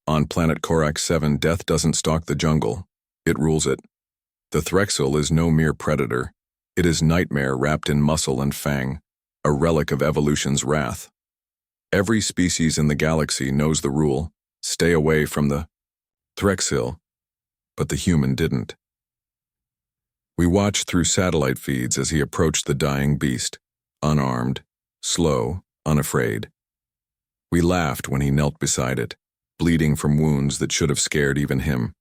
On planet Korak 7, death doesn't stalk the jungle. It rules it. The Threxel is no mere predator. It is nightmare wrapped in muscle and fang, a relic of evolution's wrath. Every species in the galaxy knows the rule: stay away from the Threxel, but the human didn't. We watched through satellite feeds as he approached the dying beast, unarmed, slow, unafraid. We laughed when he knelt beside it, bleeding from wounds that should have scared even him.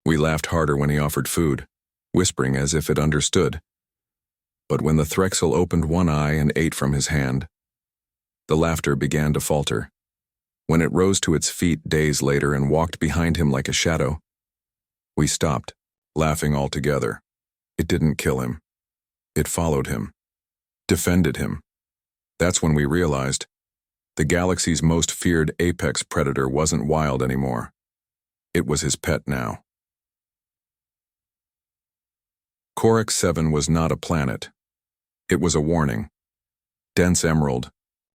We laughed harder when he offered food, whispering as if it understood. But when the Threxel opened one eye and ate from his hand, the laughter began to falter. When it rose to its feet days later and walked behind him like a shadow, we stopped, laughing all together. It didn't kill him. It followed him, defended him. That's when we realized the galaxy's most feared apex predator wasn't wild anymore. It was his pet now. Korak 7 was not a planet. It was a warning. Dense emerald,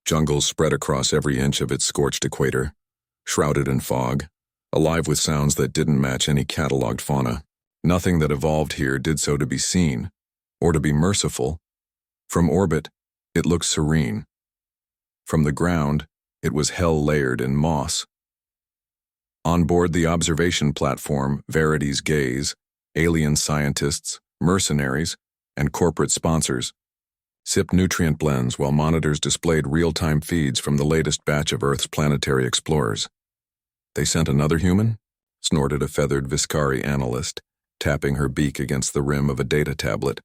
jungles spread across every inch of its scorched equator, shrouded in fog, alive with sounds that didn't match any catalogued fauna. Nothing that evolved here did so to be seen, or to be merciful. From orbit, it looked serene. From the ground, it was hell-layered in moss. On board the observation platform, Verity's gaze, alien scientists, mercenaries, and corporate sponsors sipped nutrient blends while monitors displayed real-time feeds from the latest batch of Earth's planetary explorers. "They sent another human?" snorted a feathered Viscari analyst, tapping her beak against the rim of a data tablet.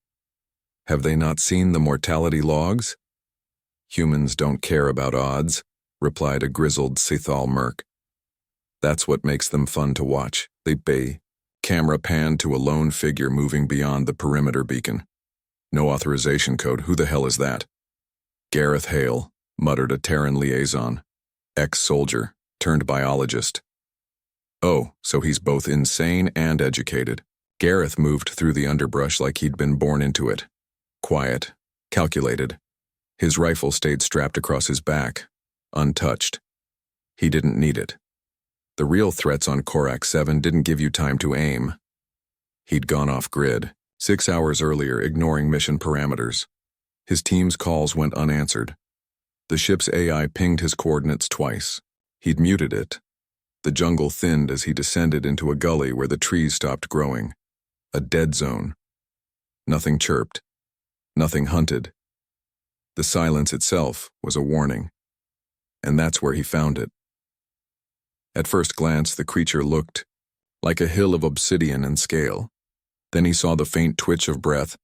"Have they not seen the mortality logs?" "Humans don't care about odds," replied a grizzled Sithal merc. "That's what makes them fun to watch. They bay." Camera panned to a lone figure moving beyond the perimeter beacon. "No authorization code. Who the hell is that?" "Gareth Hale," muttered a Terran liaison. "Ex-soldier, turned biologist." "Oh, so he's both insane and educated." Gareth moved through the underbrush like he'd been born into it. Quiet, calculated. His rifle stayed strapped across his back, untouched. He didn't need it. The real threats on Korak 7 didn't give you time to aim. He'd gone off-grid, 6 hours earlier, ignoring mission parameters. His team's calls went unanswered. The ship's AI pinged his coordinates twice. He'd muted it. The jungle thinned as he descended into a gully where the trees stopped growing. A dead zone. Nothing chirped. Nothing hunted. The silence itself was a warning. And that's where he found it. At first glance, the creature looked like a hill of obsidian and scale. Then he saw the faint twitch of breath.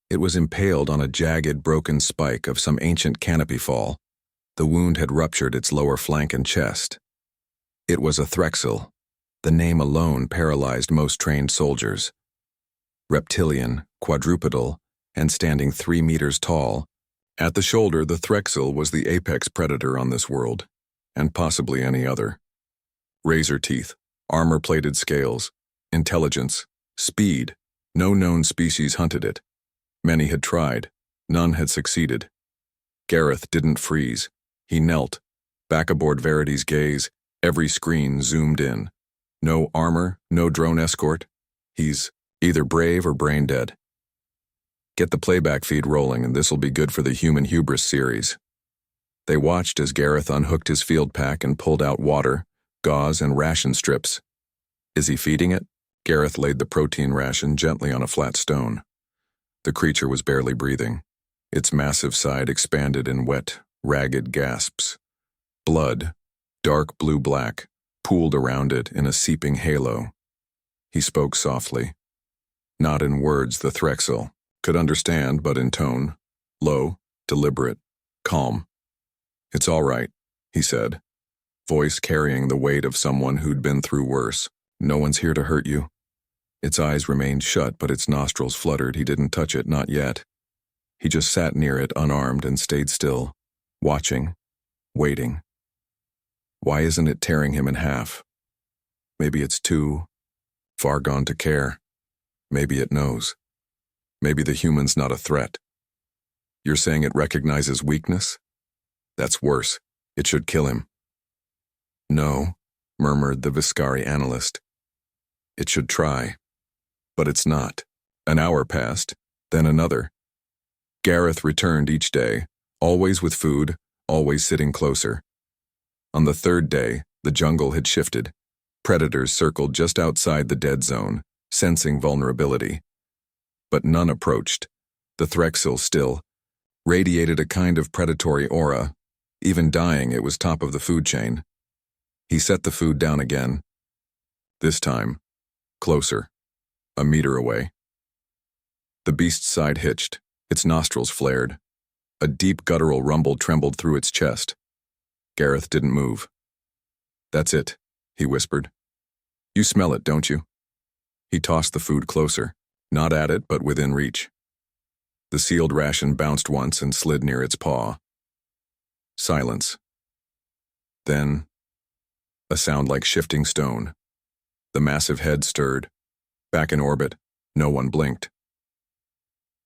It was impaled on a jagged, broken spike of some ancient canopy fall. The wound had ruptured its lower flank and chest. It was a Threxel. The name alone paralyzed most trained soldiers. Reptilian, quadrupedal, and standing 3 meters tall. At the shoulder, the Threxel was the apex predator on this world, and possibly any other. Razor teeth, armor-plated scales, intelligence, speed. No known species hunted it. Many had tried. None had succeeded. Gareth didn't freeze. He knelt, back aboard Verity's gaze. Every screen zoomed in. No armor, no drone escort. He's either brave or brain dead. Get the playback feed rolling, and this'll be good for the Human Hubris series. They watched as Gareth unhooked his field pack and pulled out water, gauze, and ration strips. Is he feeding it? Gareth laid the protein ration gently on a flat stone. The creature was barely breathing. Its massive side expanded in wet, ragged gasps. Blood, dark blue-black, pooled around it in a seeping halo. He spoke softly. Not in words the Threxel could understand, but in tone. Low, deliberate, calm. "It's all right," he said, voice carrying the weight of someone who'd been through worse. "No one's here to hurt you." Its eyes remained shut, but its nostrils fluttered. He didn't touch it, not yet. He just sat near it, unarmed, and stayed still, watching, waiting. Why isn't it tearing him in half? Maybe it's too far gone to care. Maybe it knows. Maybe the human's not a threat. You're saying it recognizes weakness? That's worse. It should kill him. No, murmured the Viscari analyst. It should try. But it's not. An hour passed, then another. Gareth returned each day, always with food, always sitting closer. On the third day, the jungle had shifted. Predators circled just outside the dead zone, sensing vulnerability. But none approached. The Threxil still radiated a kind of predatory aura. Even dying, it was top of the food chain. He set the food down again. This time, closer, a meter away. The beast's side hitched, its nostrils flared. A deep guttural rumble trembled through its chest. Gareth didn't move. "That's it," he whispered. "You smell it, don't you?" He tossed the food closer, not at it but within reach. The sealed ration bounced once and slid near its paw. Silence. Then, a sound like shifting stone. The massive head stirred. Back in orbit, no one blinked.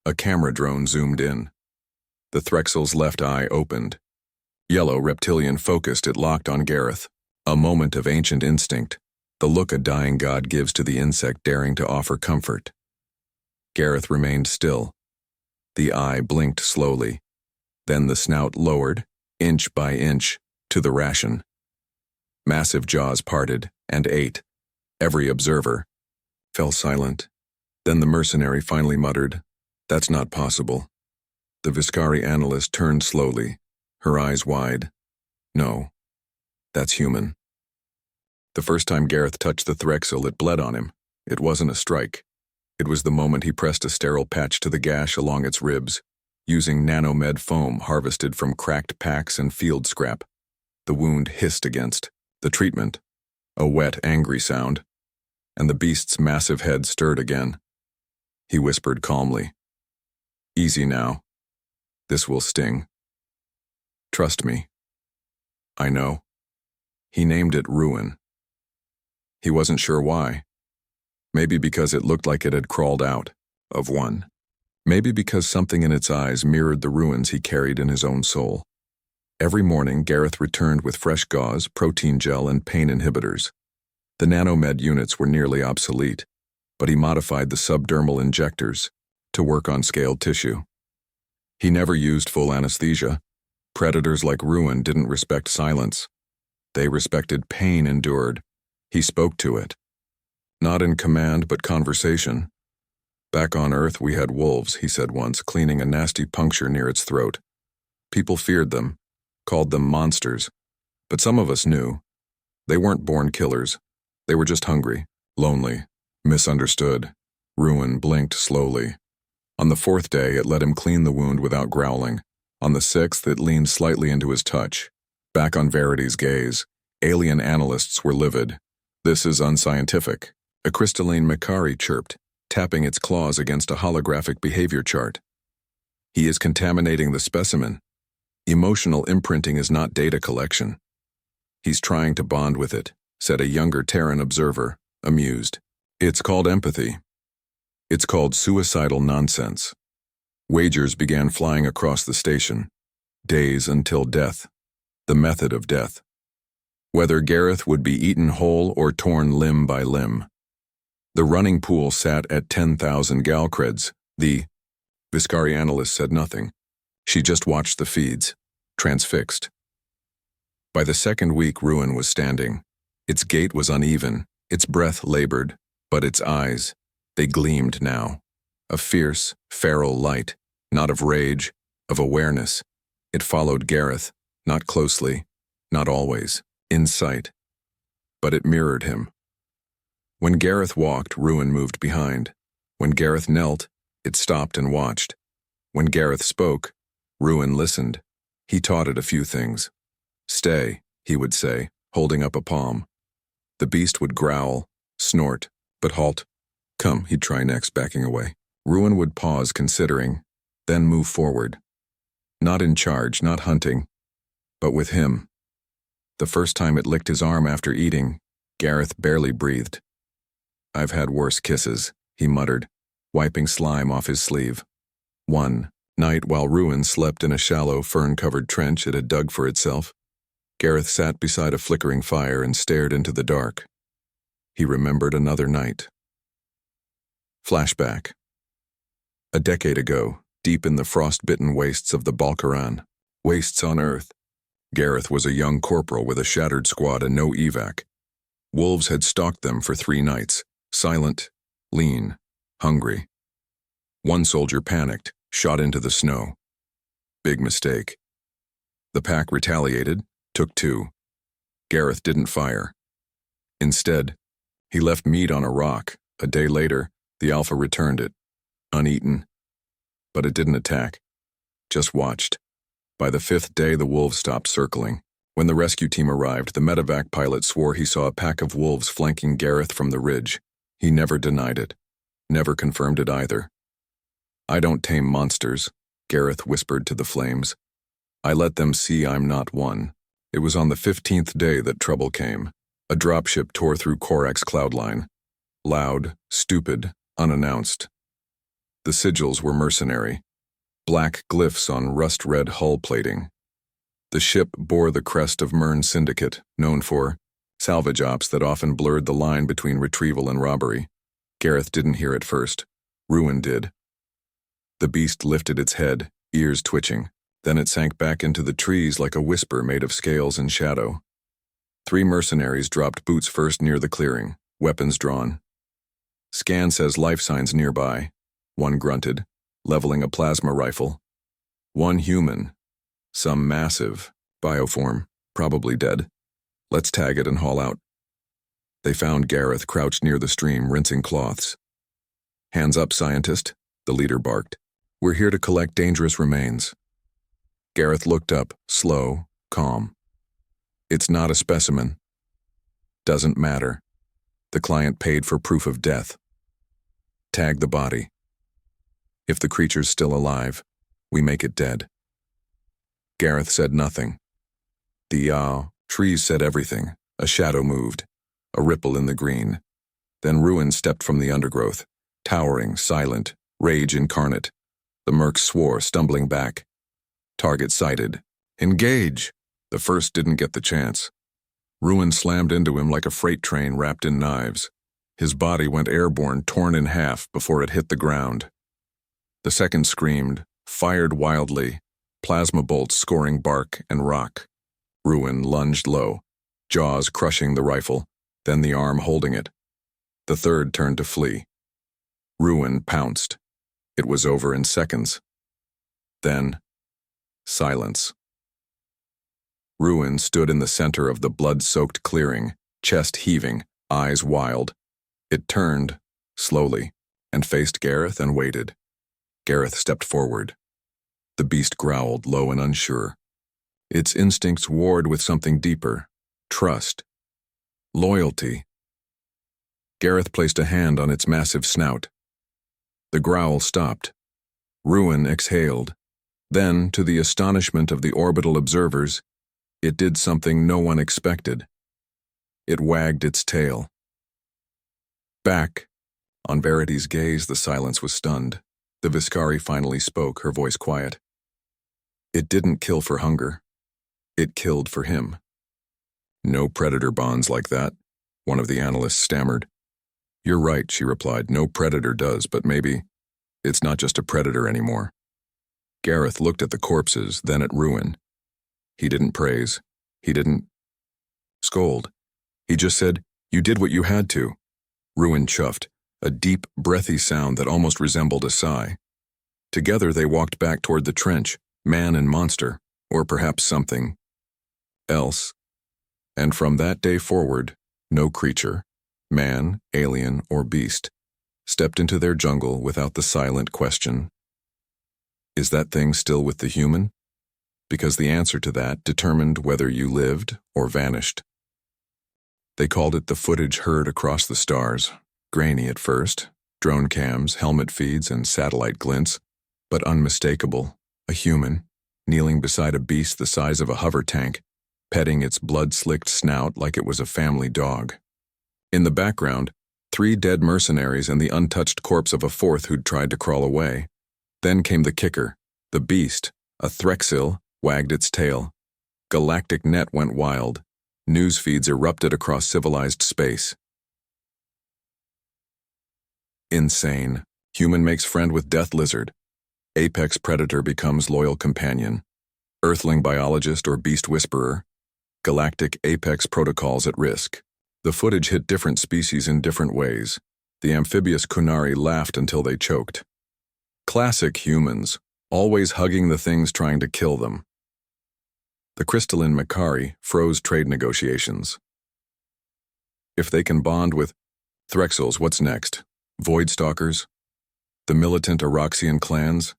A camera drone zoomed in. The Threxil's left eye opened. Yellow reptilian focused, it locked on Gareth. A moment of ancient instinct, the look a dying god gives to the insect daring to offer comfort. Gareth remained still. The eye blinked slowly. Then the snout lowered, inch by inch, to the ration. Massive jaws parted and ate. Every observer fell silent. Then the mercenary finally muttered, "That's not possible." The Viscari analyst turned slowly, her eyes wide. "No, that's human." The first time Gareth touched the Threxil, it bled on him. It wasn't a strike. It was the moment he pressed a sterile patch to the gash along its ribs, using nanomed foam harvested from cracked packs and field scrap. The wound hissed against the treatment, a wet, angry sound, and the beast's massive head stirred again. He whispered calmly, "Easy now. This will sting. Trust me." "I know." He named it Ruin. He wasn't sure why. Maybe because it looked like it had crawled out of one. Maybe because something in its eyes mirrored the ruins he carried in his own soul. Every morning, Gareth returned with fresh gauze, protein gel, and pain inhibitors. The nanomed units were nearly obsolete, but he modified the subdermal injectors to work on scaled tissue. He never used full anesthesia. Predators like Ruin didn't respect silence. They respected pain endured. He spoke to it. Not in command, but conversation. "Back on Earth, we had wolves," he said once, cleaning a nasty puncture near its throat. People feared them, called them monsters. But some of us knew. They weren't born killers. They were just hungry, lonely, misunderstood. Ruin blinked slowly. On the fourth day, it let him clean the wound without growling. On the sixth, it leaned slightly into his touch. Back on Verity's gaze, alien analysts were livid. "This is unscientific," a crystalline Macari chirped, tapping its claws against a holographic behavior chart. "He is contaminating the specimen. Emotional imprinting is not data collection." "He's trying to bond with it," said a younger Terran observer, amused. "It's called empathy. It's called suicidal nonsense." Wagers began flying across the station. Days until death. The method of death. Whether Gareth would be eaten whole or torn limb by limb. The running pool sat at 10,000 galcreds. The Viscari analyst said nothing. She just watched the feeds, transfixed. By the second week, Ruin was standing. Its gait was uneven, its breath labored, but its eyes, they gleamed now. A fierce, feral light, not of rage, of awareness. It followed Gareth, not closely, not always, in sight. But it mirrored him. When Gareth walked, Ruin moved behind. When Gareth knelt, it stopped and watched. When Gareth spoke, Ruin listened. He taught it a few things. "Stay," he would say, holding up a palm. The beast would growl, snort, but halt. "Come," he'd try next, backing away. Ruin would pause, considering, then move forward. Not in charge, not hunting, but with him. The first time it licked his arm after eating, Gareth barely breathed. "I've had worse kisses," he muttered, wiping slime off his sleeve. One night while Ruin slept in a shallow, fern-covered trench it had dug for itself, Gareth sat beside a flickering fire and stared into the dark. He remembered another night. Flashback. A decade ago, deep in the frost-bitten wastes of the Balkaran, wastes on Earth, Gareth was a young corporal with a shattered squad and no evac. Wolves had stalked them for 3 nights, silent, lean, hungry. One soldier panicked, shot into the snow. Big mistake. The pack retaliated, took 2. Gareth didn't fire. Instead, he left meat on a rock. A day later, the Alpha returned it, uneaten. But it didn't attack, just watched. By the 5th day, the wolves stopped circling. When the rescue team arrived, the medevac pilot swore he saw a pack of wolves flanking Gareth from the ridge. He never denied it, never confirmed it either. "I don't tame monsters," Gareth whispered to the flames. "I let them see I'm not one." It was on the 15th day that trouble came. A dropship tore through Korak's cloud line. Loud, stupid, unannounced. The sigils were mercenary. Black glyphs on rust-red hull plating. The ship bore the crest of Mern Syndicate, known for salvage ops that often blurred the line between retrieval and robbery. Gareth didn't hear it first. Ruin did. The beast lifted its head, ears twitching. Then it sank back into the trees like a whisper made of scales and shadow. 3 mercenaries dropped boots first near the clearing, weapons drawn. "Scan says life signs nearby," one grunted, leveling a plasma rifle. "1 human. Some massive bioform, probably dead. Let's tag it and haul out." They found Gareth crouched near the stream, rinsing cloths. "Hands up, scientist," the leader barked. "We're here to collect dangerous remains." Gareth looked up, slow, calm. "It's not a specimen." "Doesn't matter. The client paid for proof of death. Tag the body. If the creature's still alive, we make it dead." Gareth said nothing. The trees said everything. A shadow moved, a ripple in the green. Then Ruin stepped from the undergrowth, towering, silent, rage incarnate. The merc swore, stumbling back. Target sighted. "Engage!" The first didn't get the chance. Ruin slammed into him like a freight train wrapped in knives. His body went airborne, torn in half before it hit the ground. The second screamed, fired wildly, plasma bolts scoring bark and rock. Ruin lunged low, jaws crushing the rifle, then the arm holding it. The third turned to flee. Ruin pounced. It was over in seconds. Then, silence. Ruin stood in the center of the blood-soaked clearing, chest heaving, eyes wild. It turned, slowly, and faced Gareth and waited. Gareth stepped forward. The beast growled, low and unsure. Its instincts warred with something deeper, trust, loyalty. Gareth placed a hand on its massive snout. The growl stopped. Ruin exhaled. Then, to the astonishment of the orbital observers, it did something no one expected. It wagged its tail. Back. On Verity's gaze, the silence was stunned. The Viscari finally spoke, her voice quiet. "It didn't kill for hunger. It killed for him." "No predator bonds like that," one of the analysts stammered. "You're right," she replied. "No predator does, but maybe it's not just a predator anymore." Gareth looked at the corpses, then at Ruin. He didn't praise. He didn't scold. He just said, "You did what you had to." Ruin chuffed, a deep, breathy sound that almost resembled a sigh. Together they walked back toward the trench, man and monster, or perhaps something else. And from that day forward, no creature, man, alien, or beast, stepped into their jungle without the silent question, "Is that thing still with the human?" Because the answer to that determined whether you lived or vanished. They called it the footage heard across the stars, grainy at first, drone cams, helmet feeds, and satellite glints, but unmistakable, a human, kneeling beside a beast the size of a hover tank, petting its blood-slicked snout like it was a family dog. In the background, 3 dead mercenaries and the untouched corpse of a 4th who'd tried to crawl away. Then came the kicker. The beast, a Threxil, wagged its tail. Galactic net went wild. News feeds erupted across civilized space. Insane. Human makes friend with death lizard. Apex predator becomes loyal companion. Earthling biologist or beast whisperer. Galactic apex protocols at risk. The footage hit different species in different ways. The amphibious Kunari laughed until they choked. Classic humans, always hugging the things trying to kill them. The crystalline Makari froze trade negotiations. If they can bond with Threxels, what's next? Void stalkers? The militant Oroxian clans?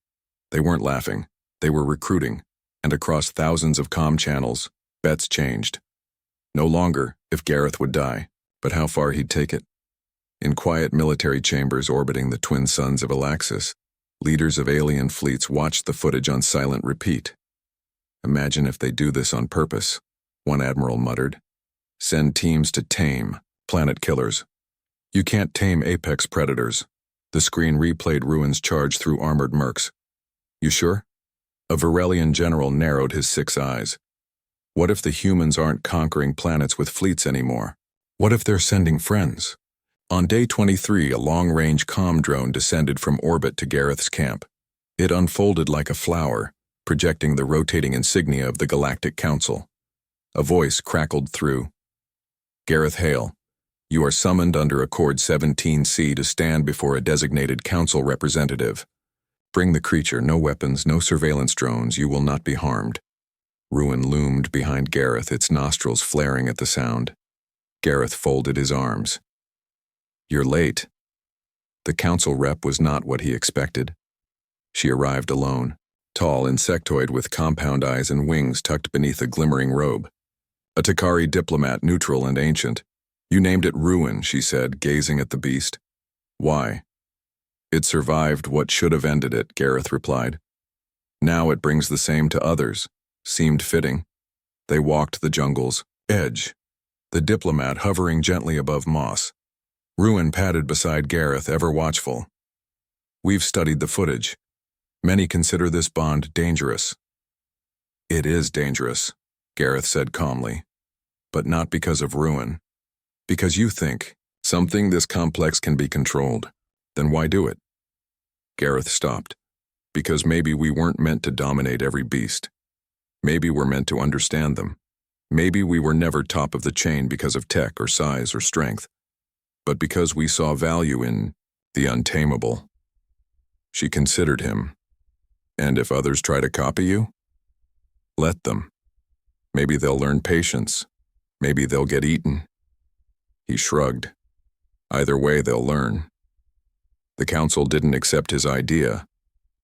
They weren't laughing. They were recruiting, and across thousands of comm channels, bets changed. No longer if Gareth would die, but how far he'd take it. In quiet military chambers orbiting the twin suns of Alaxis, leaders of alien fleets watched the footage on silent repeat. Imagine if they do this on purpose, one admiral muttered. Send teams to tame planet killers. You can't tame apex predators. The screen replayed Ruin's charge through armored mercs. You sure? A Varelian general narrowed his 6 eyes. What if the humans aren't conquering planets with fleets anymore? What if they're sending friends? On day 23, a long-range comm drone descended from orbit to Gareth's camp. It unfolded like a flower, projecting the rotating insignia of the Galactic Council. A voice crackled through. Gareth Hale, you are summoned under Accord 17C to stand before a designated council representative. Bring the creature, no weapons, no surveillance drones, you will not be harmed. Ruin loomed behind Gareth, its nostrils flaring at the sound. Gareth folded his arms. You're late. The council rep was not what he expected. She arrived alone, tall insectoid with compound eyes and wings tucked beneath a glimmering robe. A Takari diplomat, neutral and ancient. You named it Ruin, she said, gazing at the beast. Why? It survived what should have ended it, Gareth replied. Now it brings the same to others. Seemed fitting. They walked the jungle's edge, the diplomat hovering gently above moss. Ruin padded beside Gareth, ever watchful. We've studied the footage. Many consider this bond dangerous. It is dangerous, Gareth said calmly, but not because of Ruin. Because you think something this complex can be controlled. Then why do it? Gareth stopped. Because maybe we weren't meant to dominate every beast. Maybe we're meant to understand them. Maybe we were never top of the chain because of tech or size or strength, but because we saw value in the untamable. She considered him. And if others try to copy you? Let them. Maybe they'll learn patience. Maybe they'll get eaten. He shrugged. Either way, they'll learn. The council didn't accept his idea,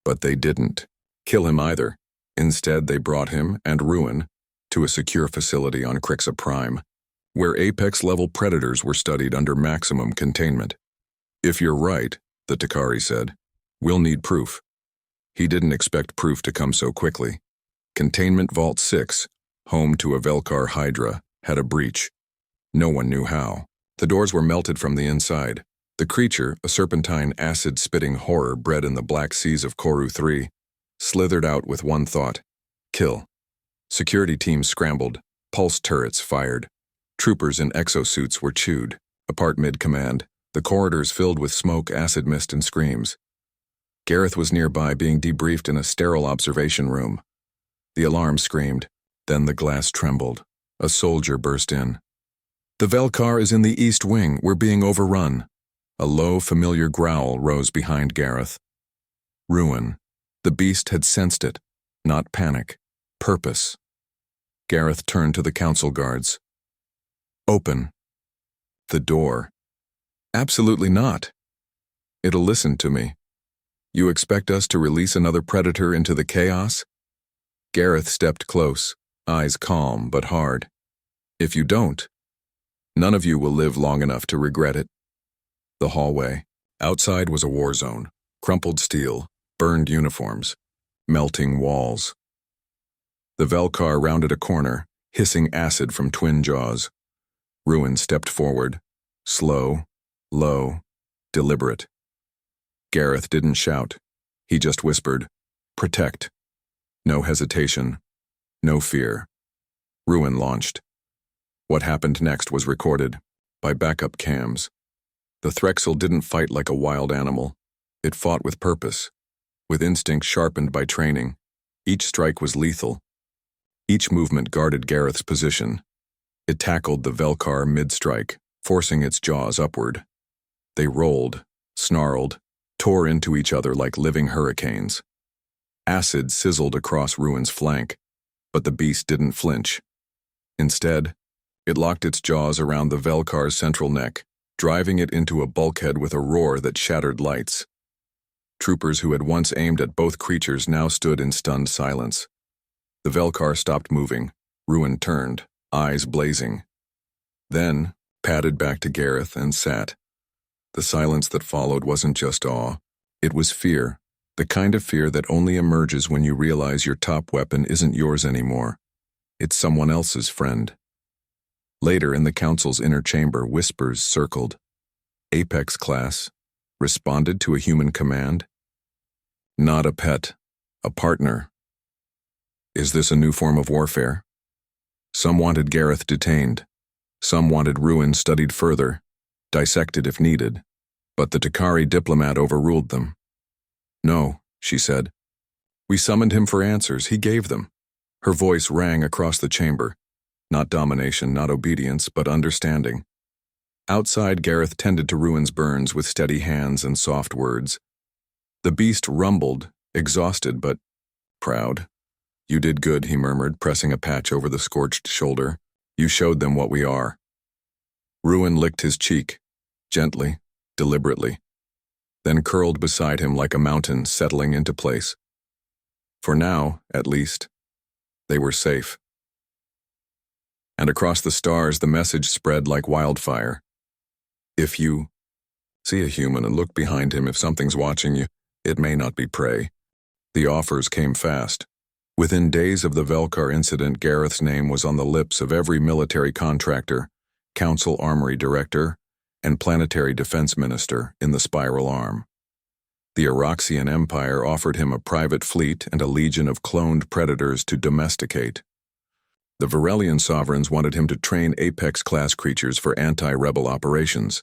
but they didn't kill him either. Instead, they brought him and Ruin to a secure facility on Crixa Prime, where apex-level predators were studied under maximum containment. If you're right, the Takari said, we'll need proof. He didn't expect proof to come so quickly. Containment Vault 6, home to a Velkar Hydra, had a breach. No one knew how. The doors were melted from the inside. The creature, a serpentine acid-spitting horror bred in the black seas of Koru 3, slithered out with one thought: kill. Security teams scrambled, pulse turrets fired. Troopers in exosuits were chewed, apart mid-command, the corridors filled with smoke, acid mist, and screams. Gareth was nearby, being debriefed in a sterile observation room. The alarm screamed, then the glass trembled. A soldier burst in. The Velkar is in the east wing, we're being overrun. A low, familiar growl rose behind Gareth. Ruin. The beast had sensed it. Not panic. Purpose. Gareth turned to the council guards. Open. The door. Absolutely not. It'll listen to me. You expect us to release another predator into the chaos? Gareth stepped close, eyes calm but hard. If you don't, none of you will live long enough to regret it. The hallway. Outside was a war zone. Crumpled steel, burned uniforms, melting walls. The Velkar rounded a corner, hissing acid from twin jaws. Ruin stepped forward, slow, low, deliberate. Gareth didn't shout. He just whispered, protect. No hesitation, no fear. Ruin launched. What happened next was recorded by backup cams. The Threxel didn't fight like a wild animal. It fought with purpose, with instinct sharpened by training. Each strike was lethal. Each movement guarded Gareth's position. It tackled the Velkar mid-strike, forcing its jaws upward. They rolled, snarled, tore into each other like living hurricanes. Acid sizzled across Ruin's flank, but the beast didn't flinch. Instead, it locked its jaws around the Velkar's central neck, driving it into a bulkhead with a roar that shattered lights. Troopers who had once aimed at both creatures now stood in stunned silence. The Velkar stopped moving. Ruin turned, eyes blazing. Then, padded back to Gareth and sat. The silence that followed wasn't just awe. It was fear, the kind of fear that only emerges when you realize your top weapon isn't yours anymore. It's someone else's friend. Later in the council's inner chamber, whispers circled. Apex class responded to a human command. Not a pet, a partner. Is this a new form of warfare? Some wanted Gareth detained. Some wanted Ruin studied further, dissected if needed. But the Takari diplomat overruled them. No, she said. We summoned him for answers. He gave them. Her voice rang across the chamber. Not domination, not obedience, but understanding. Outside, Gareth tended to Ruin's burns with steady hands and soft words. The beast rumbled, exhausted but proud. You did good, he murmured, pressing a patch over the scorched shoulder. You showed them what we are. Ruin licked his cheek, gently, deliberately, then curled beside him like a mountain settling into place. For now, at least, they were safe. And across the stars the message spread like wildfire. If you see a human and look behind him, if something's watching you, it may not be prey. The offers came fast. Within days of the Velkar incident, Gareth's name was on the lips of every military contractor, council armory director, and planetary defense minister in the Spiral Arm. The Oroxian Empire offered him a private fleet and a legion of cloned predators to domesticate. The Varelian sovereigns wanted him to train Apex-class creatures for anti-rebel operations.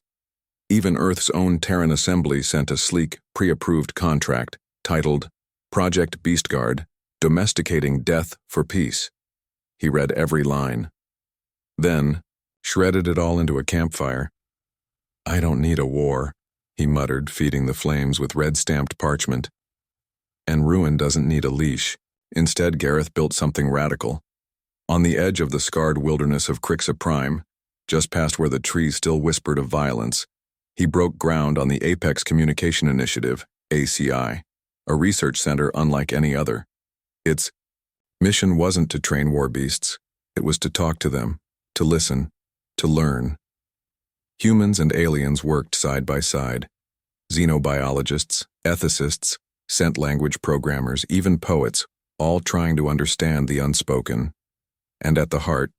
Even Earth's own Terran Assembly sent a sleek, pre-approved contract titled Project Beastguard, Domesticating Death for Peace. He read every line. Then, shredded it all into a campfire. I don't need a war, he muttered, feeding the flames with red-stamped parchment. And Ruin doesn't need a leash. Instead, Gareth built something radical. On the edge of the scarred wilderness of Crixa Prime, just past where the trees still whispered of violence, he broke ground on the Apex Communication Initiative, ACI, a research center unlike any other. Its mission wasn't to train war beasts, it was to talk to them, to listen, to learn. Humans and aliens worked side by side. Xenobiologists, ethicists, scent language programmers, even poets, all trying to understand the unspoken. And at the heart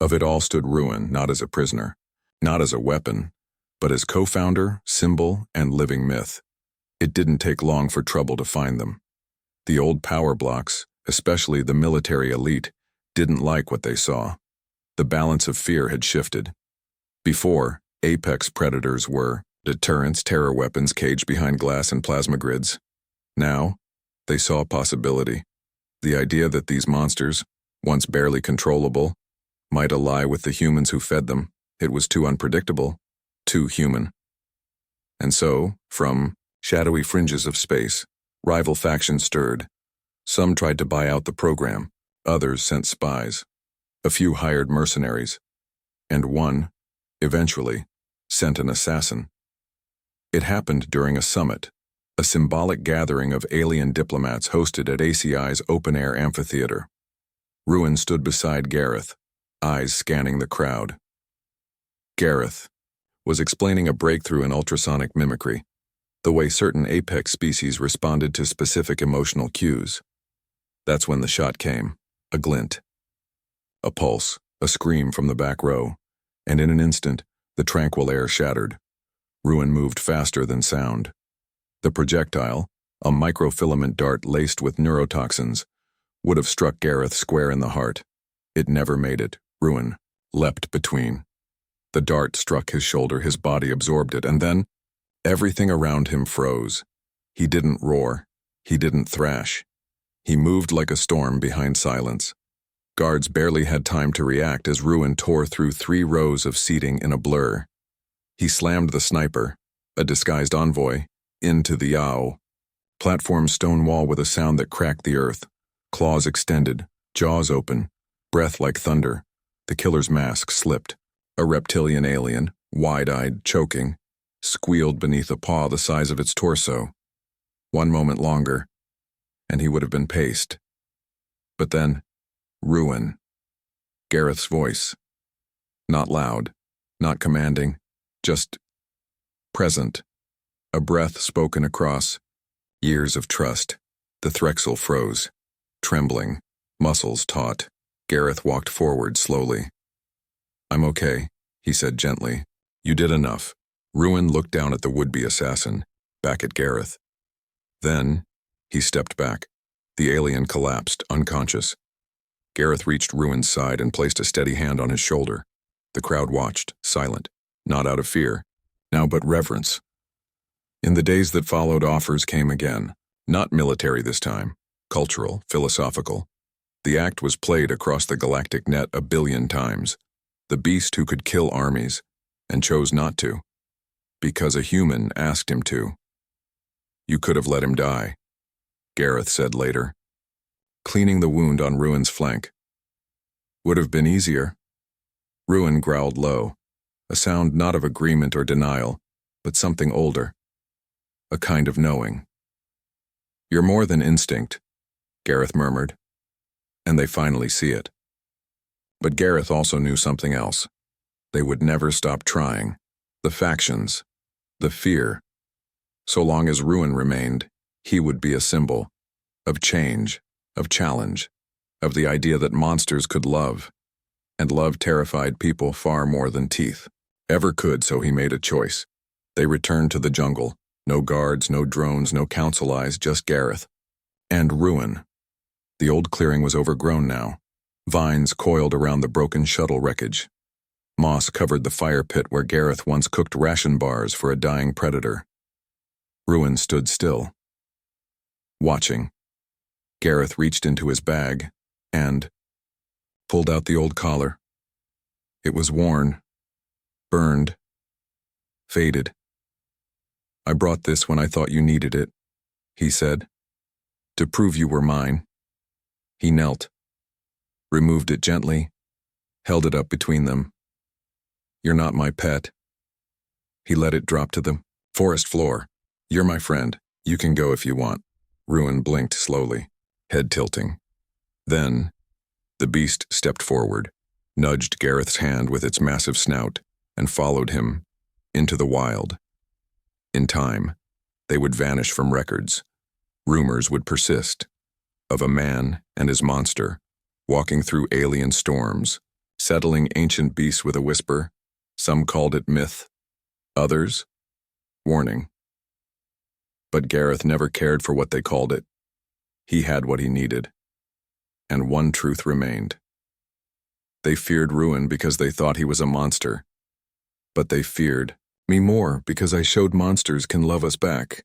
of it all stood Ruin, not as a prisoner, not as a weapon, but as co-founder, symbol, and living myth. It didn't take long for trouble to find them. The old power blocks, especially the military elite, didn't like what they saw. The balance of fear had shifted. Before, apex predators were deterrents, terror weapons caged behind glass and plasma grids. Now, they saw a possibility. The idea that these monsters, once barely controllable, might ally with the humans who fed them. It was too unpredictable, too human. And so, from shadowy fringes of space, rival factions stirred. Some tried to buy out the program, others sent spies. A few hired mercenaries, and one, eventually, sent an assassin. It happened during a summit, a symbolic gathering of alien diplomats hosted at ACI's open-air amphitheater. Ruin stood beside Gareth, eyes scanning the crowd. Gareth was explaining a breakthrough in ultrasonic mimicry, the way certain apex species responded to specific emotional cues. That's when the shot came, a glint. A pulse, a scream from the back row, and in an instant, the tranquil air shattered. Ruin moved faster than sound. The projectile, a microfilament dart laced with neurotoxins, would have struck Gareth square in the heart. It never made it. Ruin leapt between. The dart struck his shoulder, his body absorbed it, and then everything around him froze. He didn't roar. He didn't thrash. He moved like a storm behind silence. Guards barely had time to react as Ruin tore through 3 rows of seating in a blur. He slammed the sniper, a disguised envoy, into the yaw. Platform stone wall with a sound that cracked the earth. Claws extended, jaws open, breath like thunder. The killer's mask slipped. A reptilian alien, wide-eyed, choking, squealed beneath a paw the size of its torso. 1 moment longer, and he would have been paced. But then, Ruin. Gareth's voice. Not loud, not commanding, just present. A breath spoken across years of trust. The Threxel froze, trembling, muscles taut. Gareth walked forward slowly. "I'm okay," he said gently. "You did enough." Ruin looked down at the would-be assassin, back at Gareth. Then, he stepped back. The alien collapsed, unconscious. Gareth reached Ruin's side and placed a steady hand on his shoulder. The crowd watched, silent, not out of fear, now but reverence. In the days that followed, offers came again. Not military this time, cultural, philosophical. The act was played across the galactic net 1 billion times. The beast who could kill armies, and chose not to, because a human asked him to. "You could have let him die," Gareth said later, cleaning the wound on Ruin's flank. "Would have been easier." Ruin growled low, a sound not of agreement or denial, but something older, a kind of knowing. "You're more than instinct," Gareth murmured, and they finally see it. But Gareth also knew something else. They would never stop trying. The factions, the fear. So long as Ruin remained, he would be a symbol of change, of challenge, of the idea that monsters could love, and love terrified people far more than teeth ever could, so he made a choice. They returned to the jungle. No guards, no drones, no council eyes, just Gareth. And Ruin. The old clearing was overgrown now. Vines coiled around the broken shuttle wreckage. Moss covered the fire pit where Gareth once cooked ration bars for a dying predator. Ruin stood still, watching. Gareth reached into his bag and pulled out the old collar. It was worn, burned, faded. "I brought this when I thought you needed it," he said, "to prove you were mine." He knelt, removed it gently, held it up between them. "You're not my pet." He let it drop to the forest floor. "You're my friend. You can go if you want." Ruin blinked slowly, head tilting. Then, the beast stepped forward, nudged Gareth's hand with its massive snout, and followed him into the wild. In time, they would vanish from records. Rumors would persist of a man and his monster, walking through alien storms, settling ancient beasts with a whisper. Some called it myth, others, warning. But Gareth never cared for what they called it. He had what he needed. And one truth remained. They feared Ruin because they thought he was a monster. But they feared me more because I showed monsters can love us back.